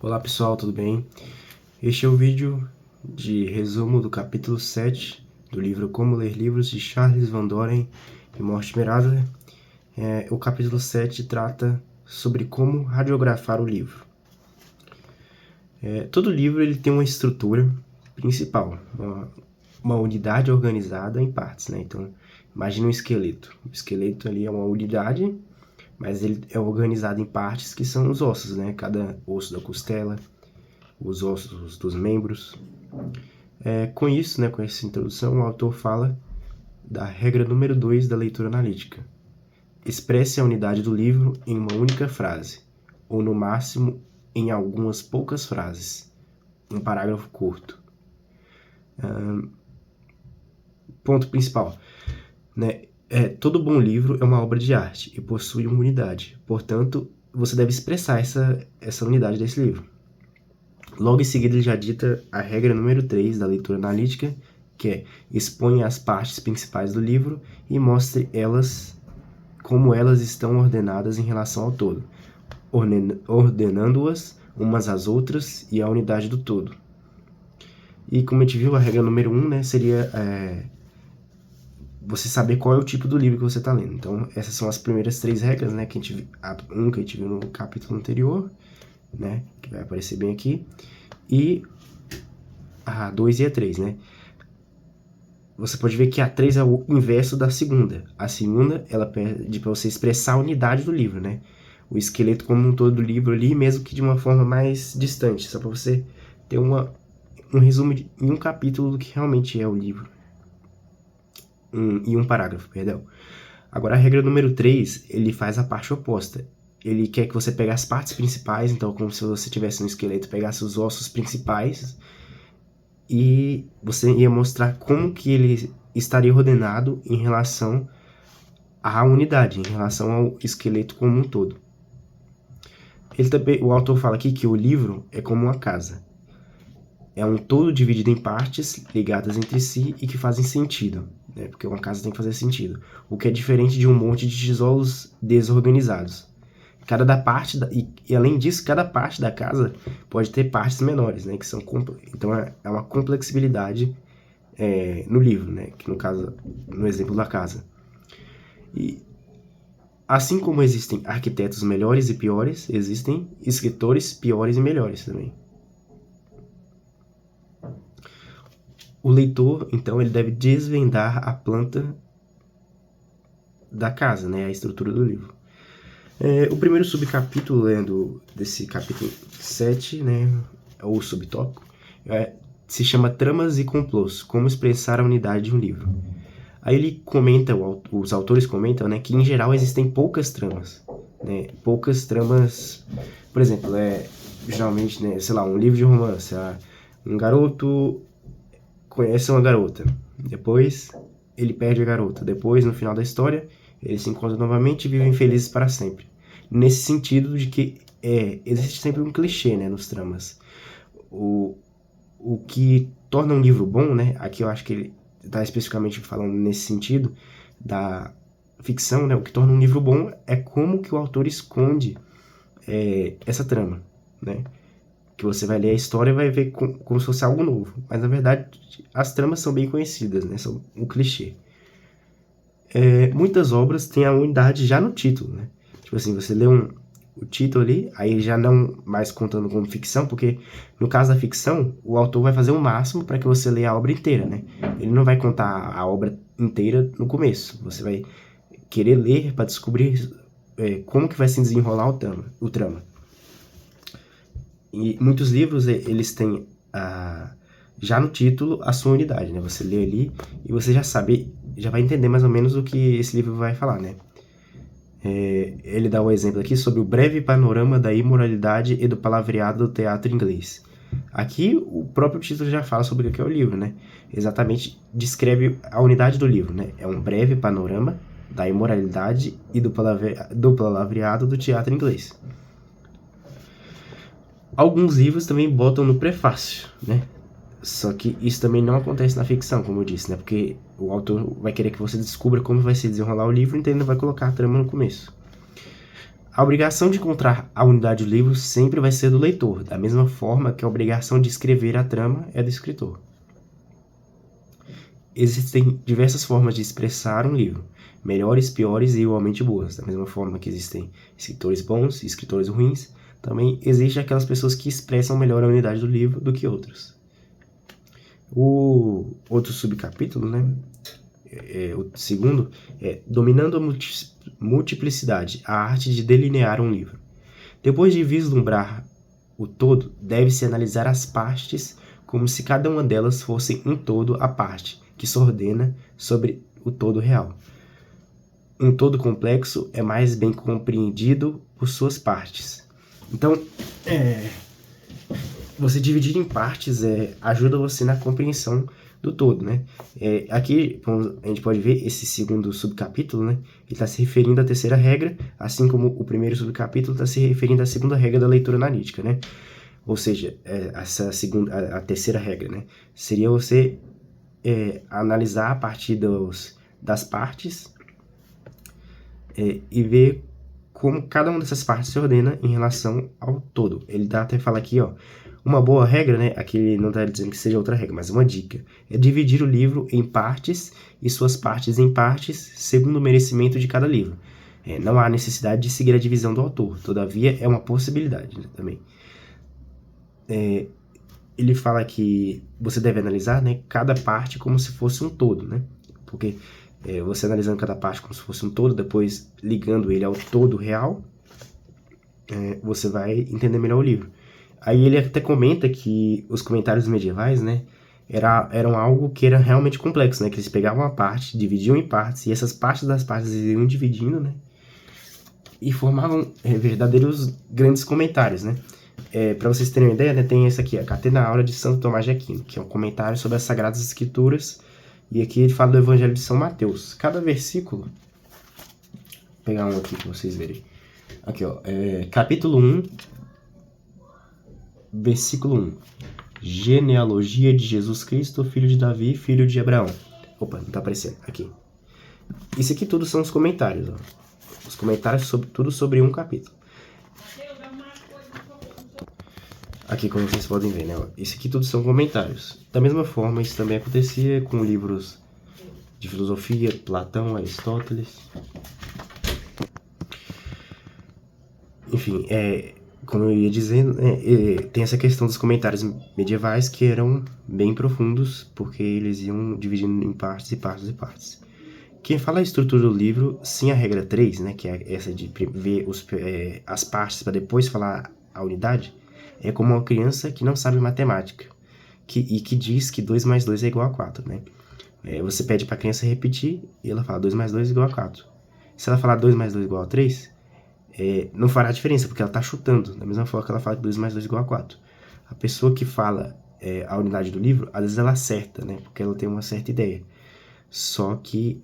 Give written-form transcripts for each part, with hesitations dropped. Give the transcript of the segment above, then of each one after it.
Olá pessoal, tudo bem? Este é o vídeo de resumo do capítulo 7 do livro Como Ler Livros, de Charles Van Doren e Mortimer Adler. O capítulo 7 trata sobre como radiografar o livro. Todo livro ele tem uma estrutura principal, uma unidade organizada em partes, né? Então, imagine um esqueleto. O esqueleto ali é uma unidade, mas ele é organizado em partes que são os ossos, né? Cada osso da costela, os ossos dos membros. Com isso, né, com essa introdução, o autor fala da regra número 2 da leitura analítica. Expresse a unidade do livro em uma única frase, ou no máximo em algumas poucas frases, um parágrafo curto. Ponto principal, né? Todo bom livro é uma obra de arte e possui uma unidade. Portanto, você deve expressar essa unidade desse livro. Logo em seguida, ele já dita a regra número 3 da leitura analítica, que é: exponha as partes principais do livro e mostre elas como elas estão ordenadas em relação ao todo, ordenando-as umas às outras e à unidade do todo. E como a gente viu, a regra número 1, né, seria você saber qual é o tipo do livro que você está lendo. Então, essas são as primeiras 3 regras, né, que a gente viu no capítulo anterior, né, que vai aparecer bem aqui, e a 2 e a 3, né. Você pode ver que a 3 é o inverso da segunda. A segunda, ela pede para você expressar a unidade do livro, né, o esqueleto como um todo do livro ali, mesmo que de uma forma mais distante, só para você ter um resumo em um capítulo do que realmente é o livro. Em um parágrafo, perdão. Agora, a regra número 3, ele faz a parte oposta. Ele quer que você pegue as partes principais, então como se você tivesse um esqueleto, pegasse os ossos principais e você ia mostrar como que ele estaria ordenado em relação à unidade, em relação ao esqueleto como um todo. O autor fala aqui que o livro é como uma casa. É um todo dividido em partes ligadas entre si e que fazem sentido, né? Porque uma casa tem que fazer sentido. O que é diferente de um monte de tijolos desorganizados. E além disso, cada parte da casa pode ter partes menores, né? Então é uma complexibilidade no livro, né? Que no caso, no exemplo da casa. E assim como existem arquitetos melhores e piores, existem escritores piores e melhores também. O leitor, então, ele deve desvendar a planta da casa, né, a estrutura do livro. O primeiro subcapítulo desse capítulo 7, né, ou subtópico, se chama Tramas e Complôs, como expressar a unidade de um livro. Aí ele comenta, os autores comentam, né, que em geral existem poucas tramas, né, por exemplo, geralmente, né, sei lá, um livro de romance, um garoto conhece uma garota, depois ele perde a garota, depois no final da história eles se encontram novamente e vivem felizes para sempre. Nesse sentido de que existe sempre um clichê, né, nos tramas. O que torna um livro bom, né, aqui eu acho que ele está especificamente falando nesse sentido da ficção, né, o que torna um livro bom é como que o autor esconde essa trama, né. Que você vai ler a história e vai ver como se fosse algo novo. Mas, na verdade, as tramas são bem conhecidas, né? São um clichê. Muitas obras têm a unidade já no título, né? Tipo assim, você lê o título ali, aí já não mais contando como ficção, porque no caso da ficção, o autor vai fazer o máximo para que você leia a obra inteira, né? Ele não vai contar a obra inteira no começo. Você vai querer ler para descobrir como que vai se desenrolar o trama. E muitos livros, eles têm já no título a sua unidade, né? Você lê ali e você já vai entender mais ou menos o que esse livro vai falar, né? Ele dá um exemplo aqui sobre o breve panorama da imoralidade e do palavreado do teatro inglês. Aqui, o próprio título já fala sobre o que é o livro, né? Exatamente descreve a unidade do livro, né? É um breve panorama da imoralidade e do palavreado do teatro inglês. Alguns livros também botam no prefácio, né? Só que isso também não acontece na ficção, como eu disse, né? Porque o autor vai querer que você descubra como vai se desenrolar o livro, então ele não vai colocar a trama no começo. A obrigação de encontrar a unidade do livro sempre vai ser do leitor, da mesma forma que a obrigação de escrever a trama é do escritor. Existem diversas formas de expressar um livro, melhores, piores e igualmente boas. Da mesma forma que existem escritores bons e escritores ruins, também existem aquelas pessoas que expressam melhor a unidade do livro do que outras. O outro subcapítulo, né? O segundo é Dominando a Multiplicidade, a arte de delinear um livro. Depois de vislumbrar o todo, deve-se analisar as partes como se cada uma delas fosse um todo à parte, que se ordena sobre o todo real. Um todo complexo é mais bem compreendido por suas partes. Então, você dividir em partes ajuda você na compreensão do todo, né? Aqui a gente pode ver esse segundo subcapítulo, né? Ele está se referindo à terceira regra, assim como o primeiro subcapítulo está se referindo à segunda regra da leitura analítica, né? Ou seja, a terceira regra, né? Seria você analisar a partir das partes e ver como cada uma dessas partes se ordena em relação ao todo. Ele até fala aqui, ó, uma boa regra, né? Aqui ele não está dizendo que seja outra regra, mas uma dica. É dividir o livro em partes e suas partes em partes, segundo o merecimento de cada livro. Não há necessidade de seguir a divisão do autor, todavia é uma possibilidade, né, também. Ele fala que você deve analisar, né, cada parte como se fosse um todo, né? Porque você analisando cada parte como se fosse um todo, depois ligando ele ao todo real, você vai entender melhor o livro. Aí ele até comenta que os comentários medievais, né, eram algo que era realmente complexo, né, que eles pegavam uma parte, dividiam em partes, e essas partes das partes eles iam dividindo, né, e formavam verdadeiros grandes comentários, né. Para vocês terem uma ideia, né, tem esse aqui, a Catena Áurea de Santo Tomás de Aquino, que é um comentário sobre as Sagradas Escrituras, e aqui ele fala do Evangelho de São Mateus. Cada versículo, vou pegar um aqui para vocês verem. Aqui, ó, capítulo 1, versículo 1. Genealogia de Jesus Cristo, filho de Davi, filho de Abraão. Opa, não tá aparecendo. Aqui. Isso aqui tudo são os comentários, ó. Os comentários tudo sobre um capítulo. Aqui, como vocês podem ver, né? Isso aqui tudo são comentários. Da mesma forma, isso também acontecia com livros de filosofia, Platão, Aristóteles. Enfim, como eu ia dizendo, tem essa questão dos comentários medievais que eram bem profundos, porque eles iam dividindo em partes e partes e partes. Quem fala a estrutura do livro, sem a regra 3, né, que é essa de ver as partes para depois falar a unidade, é como uma criança que não sabe matemática e que diz que 2 mais 2 é igual a 4, né? Você pede para a criança repetir e ela fala 2 mais 2 é igual a 4. Se ela falar 2 mais 2 é igual a 3, não fará diferença, porque ela está chutando, da mesma forma que ela fala que 2 mais 2 é igual a 4. A pessoa que fala a unidade do livro, às vezes ela acerta, né? Porque ela tem uma certa ideia. Só que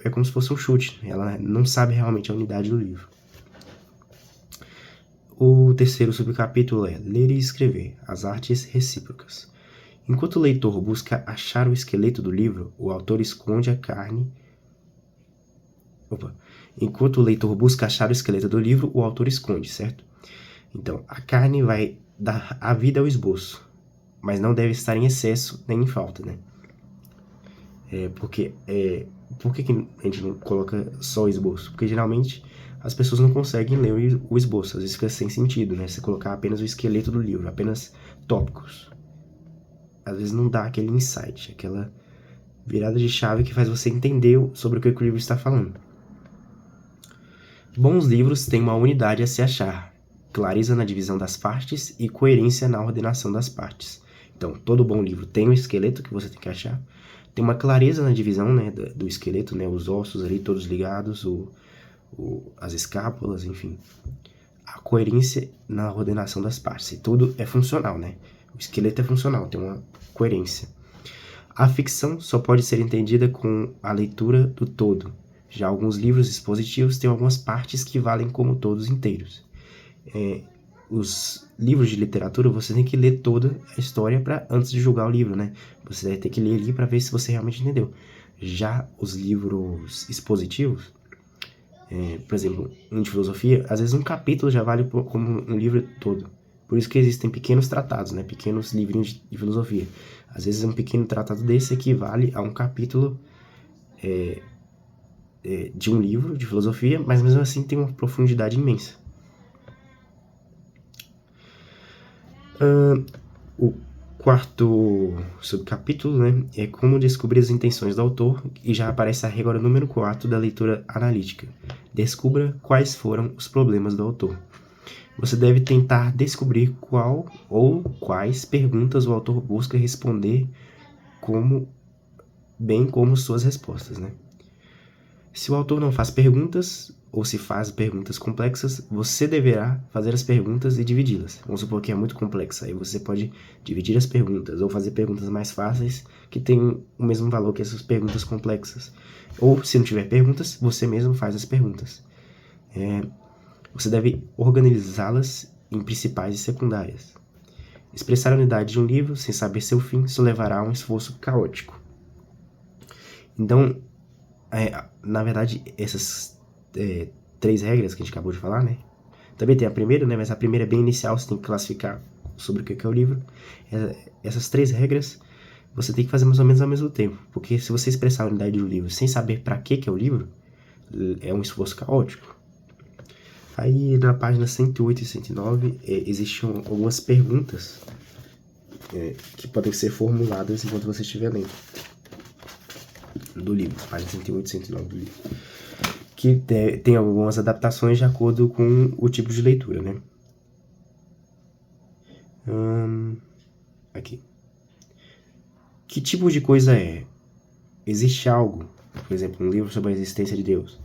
é como se fosse um chute, ela não sabe realmente a unidade do livro. O terceiro subcapítulo é Ler e Escrever, as artes recíprocas. Enquanto o leitor busca achar o esqueleto do livro, o autor esconde a carne... Enquanto o leitor busca achar o esqueleto do livro, o autor esconde, certo? Então, a carne vai dar a vida ao esboço, mas não deve estar em excesso nem em falta, né? Por que a gente não coloca só o esboço? Porque geralmente as pessoas não conseguem ler o esboço, às vezes fica sem sentido, né? Você colocar apenas o esqueleto do livro, apenas tópicos. Às vezes não dá aquele insight, aquela virada de chave que faz você entender sobre o que o livro está falando. Bons livros têm uma unidade a se achar, clareza na divisão das partes e coerência na ordenação das partes. Então, todo bom livro tem um esqueleto que você tem que achar, tem uma clareza na divisão, né, do esqueleto, né, os ossos ali todos ligados, as escápulas, enfim. A coerência na ordenação das partes. E tudo é funcional, né? O esqueleto é funcional, tem uma coerência. A ficção só pode ser entendida com a leitura do todo. Já alguns livros expositivos têm algumas partes que valem como todos inteiros. Os livros de literatura, você tem que ler toda a história antes de julgar o livro, né? Você vai ter que ler ali para ver se você realmente entendeu. Já os livros expositivos, Por exemplo, de filosofia, às vezes um capítulo já vale como um livro todo. Por isso que existem pequenos tratados, né? Pequenos livrinhos de filosofia. Às vezes um pequeno tratado desse equivale a um capítulo de um livro de filosofia, mas mesmo assim tem uma profundidade imensa. O quarto subcapítulo, né, é como descobrir as intenções do autor, e já aparece a regra número 4 da leitura analítica. Descubra quais foram os problemas do autor. Você deve tentar descobrir qual ou quais perguntas o autor busca responder, bem como suas respostas, né? Se o autor não faz perguntas, ou se faz perguntas complexas, você deverá fazer as perguntas e dividi-las. Vamos supor que é muito complexa, aí você pode dividir as perguntas, ou fazer perguntas mais fáceis, que têm o mesmo valor que essas perguntas complexas. Ou, se não tiver perguntas, você mesmo faz as perguntas. Você deve organizá-las em principais e secundárias. Expressar a unidade de um livro sem saber seu fim só levará a um esforço caótico. Então, na verdade, essas 3 regras que a gente acabou de falar, né? Também tem a primeira, né? Mas a primeira é bem inicial, você tem que classificar sobre o que é o livro. Essas 3 regras você tem que fazer mais ou menos ao mesmo tempo, porque se você expressar a unidade do livro sem saber para que é o livro, é um esforço caótico. Aí na página 108 e 109 existem algumas perguntas que podem ser formuladas enquanto você estiver lendo do livro, página 108 e 109 do livro, que tem algumas adaptações de acordo com o tipo de leitura, né? Aqui. Que tipo de coisa é? Existe algo, por exemplo, um livro sobre a existência de Deus.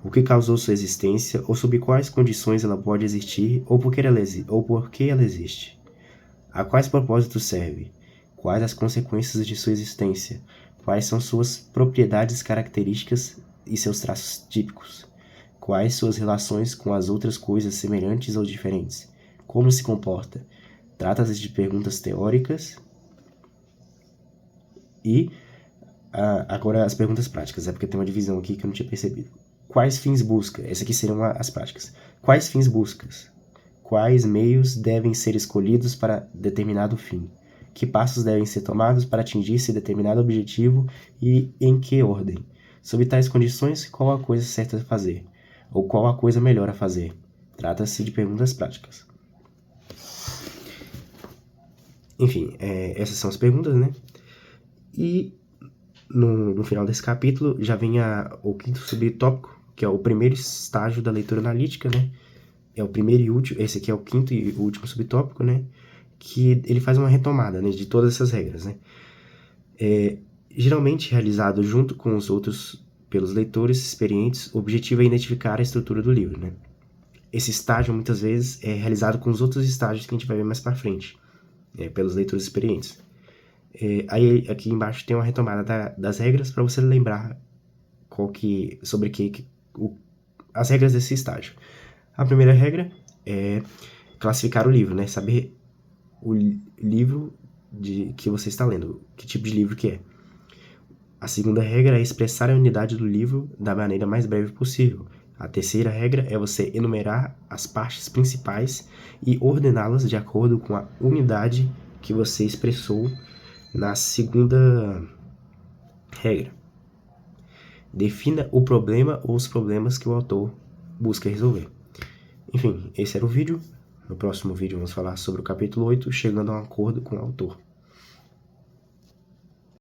O que causou sua existência, ou sob quais condições ela pode existir, ou por que ela existe. A quais propósitos serve? Quais as consequências de sua existência? Quais são suas propriedades características e seus traços típicos? Quais suas relações com as outras coisas semelhantes ou diferentes? Como se comporta? Trata-se de perguntas teóricas. E agora as perguntas práticas, porque tem uma divisão aqui que eu não tinha percebido. Quais fins busca? Essas aqui seriam as práticas. Quais fins buscas? Quais meios devem ser escolhidos para determinado fim? Que passos devem ser tomados para atingir esse determinado objetivo e em que ordem? Sob tais condições, qual a coisa certa a fazer? Ou qual a coisa melhor a fazer? Trata-se de perguntas práticas. Enfim, essas são as perguntas, né? E no final desse capítulo já vem o quinto subtópico, que é o primeiro estágio da leitura analítica, né? É o primeiro e último, esse aqui é o quinto e último subtópico, né? Que ele faz uma retomada, né, de todas essas regras, né? Geralmente realizado junto com os outros pelos leitores experientes, o objetivo é identificar a estrutura do livro, né? Esse estágio muitas vezes é realizado com os outros estágios que a gente vai ver mais para frente, pelos leitores experientes. Aí aqui embaixo tem uma retomada das regras para você lembrar as regras desse estágio. A primeira regra é classificar o livro, né? Saber o livro que você está lendo, que tipo de livro que é. A segunda regra é expressar a unidade do livro da maneira mais breve possível. A terceira regra é você enumerar as partes principais e ordená-las de acordo com a unidade que você expressou na segunda regra. Defina o problema ou os problemas que o autor busca resolver. Enfim, esse era o vídeo. No próximo vídeo vamos falar sobre o capítulo 8, chegando a um acordo com o autor.